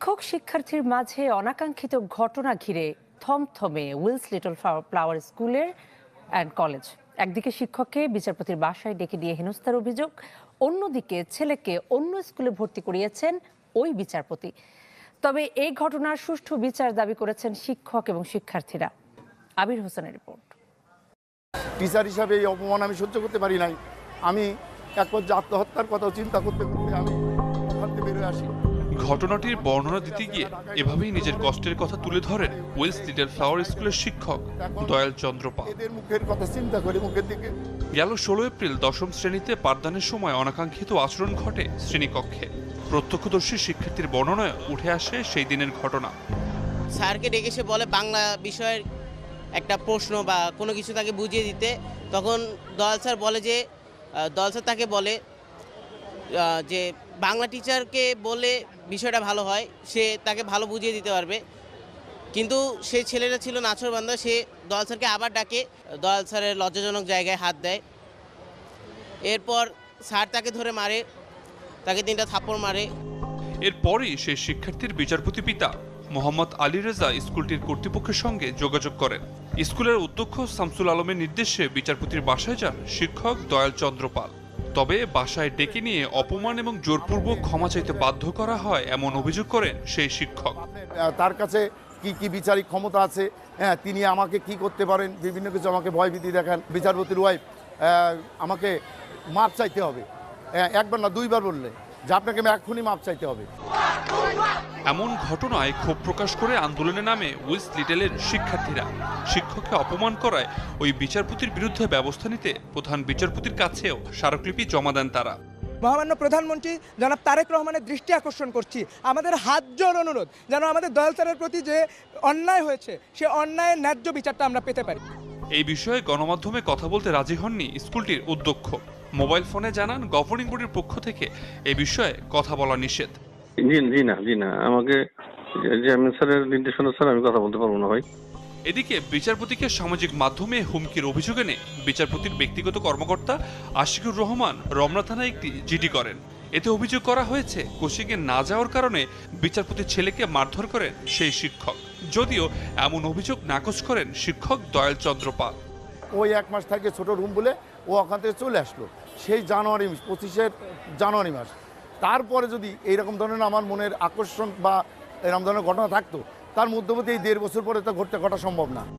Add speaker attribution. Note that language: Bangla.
Speaker 1: শিক্ষক শিক্ষার্থীর মাঝে অনাকাঙ্ক্ষিত ঘটনা ঘিরে থমথমে উইলস লিটল ফ্লাওয়ার স্কুলের অ্যান্ড কলেজ। একদিকে শিক্ষককে বিচারপতির বাসায় ডেকে দিয়ে হেনস্থার অভিযোগ, অন্যদিকে ছেলেকে অন্য স্কুলে ভর্তি করিয়েছেন ওই বিচারপতি। তবে এই ঘটনার সুষ্ঠু বিচার দাবি করেছেন শিক্ষক এবং শিক্ষার্থীরা। আবির হোসেনের রিপোর্ট।
Speaker 2: টিচার হিসাবে এই অপমান আমি সহ্য করতে পারি নাই। আমি এক পর্যায়ে আত্মহত্যার কথা চিন্তা করতে করতে আমি ওখান থেকে বেরোয় আসি।
Speaker 3: ঘটনাটির বর্ণনা দিতে গিয়ে এভাবেই নিজের কষ্টের কথা তুলে ধরেন উইলস লিটল ফ্লাওয়ার স্কুলের শিক্ষক দয়াল চন্দ্র পাল।
Speaker 2: এদের মুখের কথা চিন্তা করে মুখের দিকে।
Speaker 3: গেল 16 এপ্রিল দশম শ্রেণীতে পাঠদানের সময় অনাকাঙ্ক্ষিত আচরণ ঘটে শ্রেণীকক্ষে। প্রত্যক্ষদর্শী শিক্ষার্থীর বর্ণনায় উঠে আসে সেই দিনের ঘটনা।
Speaker 4: স্যারকে ডেকে সে বলে বাংলা বিষয়ের একটা প্রশ্ন বা কোনো কিছু তাকে বুঝিয়ে দিতে। তখন দয়াল স্যার তাকে বলে যে বাংলা টিচারকে বলে বিষয়টা ভালো হয়, সে তাকে ভালো বুঝিয়ে দিতে পারবে। কিন্তু সেই ছেলেটা ছিল নাছোড়বান্দা, সে দয়াল স্যারকে আবার ডাকে, দয়াল স্যারের লজ্জাজনক জায়গায় হাত দেয়। এরপর স্যার তাকে ধরে মারে, তাকে 3টা থাপ্পড় মারে।
Speaker 3: এরপরই সেই শিক্ষার্থীর বিচারপতি পিতা মোহাম্মদ আলী রেজা স্কুলটির কর্তৃপক্ষের সঙ্গে যোগাযোগ করেন। স্কুলের অধ্যক্ষ শামসুল আলমের নির্দেশে বিচারপতির বাসায় যান শিক্ষক দয়াল চন্দ্র পাল। তবে বাসায় ডেকে নিয়ে অপমান এবং জোরপূর্বক ক্ষমা চাইতে বাধ্য করা হয় এমন অভিযোগ করেন সেই শিক্ষক।
Speaker 2: তার কাছে কি কি বিচারিক ক্ষমতা আছে, হ্যাঁ, তিনি আমাকে কি করতে পারেন, বিভিন্ন কিছু আমাকে ভয়ভীতি দেখান। বিচারপতির ওয়াইফ আমাকে মাপ চাইতে হবে, একবার না 2বার বললে যে আপনাকে আমি এক্ষুনি মাপ চাইতে হবে।
Speaker 3: এমন ঘটনায় ক্ষোভ প্রকাশ করে আন্দোলনে নামে উইলস লিটলের শিক্ষার্থীরা। শিক্ষককে অপমান করায় ওই বিচারপতির বিরুদ্ধে ব্যবস্থা নিতে প্রধান বিচারপতির কাছেও স্মারকলিপি জমা দেন তারা।
Speaker 5: মহামান্য প্রধানমন্ত্রী জনাব তারেক রহমানের দৃষ্টি আকর্ষণ করছি, আমাদের হাত জোড় অনুরোধ যেন আমাদের দয়াল স্যারের প্রতি যে অন্যায় হয়েছে সে অন্যায়ের ন্যায্য বিচারটা আমরা পেতে পারি।
Speaker 3: এই বিষয়ে গণমাধ্যমে কথা বলতে রাজি হননি স্কুলটির অধ্যক্ষ। মোবাইল ফোনে জানান গভর্নিং বডির পক্ষ থেকে এই বিষয়ে কথা বলা নিষেধ।
Speaker 6: জি না আমাকে চেয়ারম্যান স্যারের নির্দেশনা ছাড়া আমি কথা বলতে পারবো না ভাই।
Speaker 3: এদিকে বিচারপতিকে সামাজিক মাধ্যমে হুমকির অভিযোগ এনে বিচারপতির ব্যক্তিগত কর্মকর্তা আশিকুর রহমান রমনা থানায় একটি জিডি করেন। এতে অভিযোগ করা হয়েছে কোচিংয়ে না যাওয়ার কারণে বিচারপতির ছেলেকে মারধর করেন সেই শিক্ষক। যদিও এমন অভিযোগ নাকচ করেন শিক্ষক দয়াল চন্দ্র পাল।
Speaker 2: ওই 1 মাস থাকে ছোট রুম বলে ও ওখান থেকে চলে আসলো সেই 25 জানুয়ারি মাস। তারপরে যদি এইরকম ধরনের আমার মনের আকর্ষণ বা এরকম ধরনের ঘটনা থাকতো, তার মধ্যবর্তী এই 1.5 বছর পরে তা ঘটা সম্ভব না।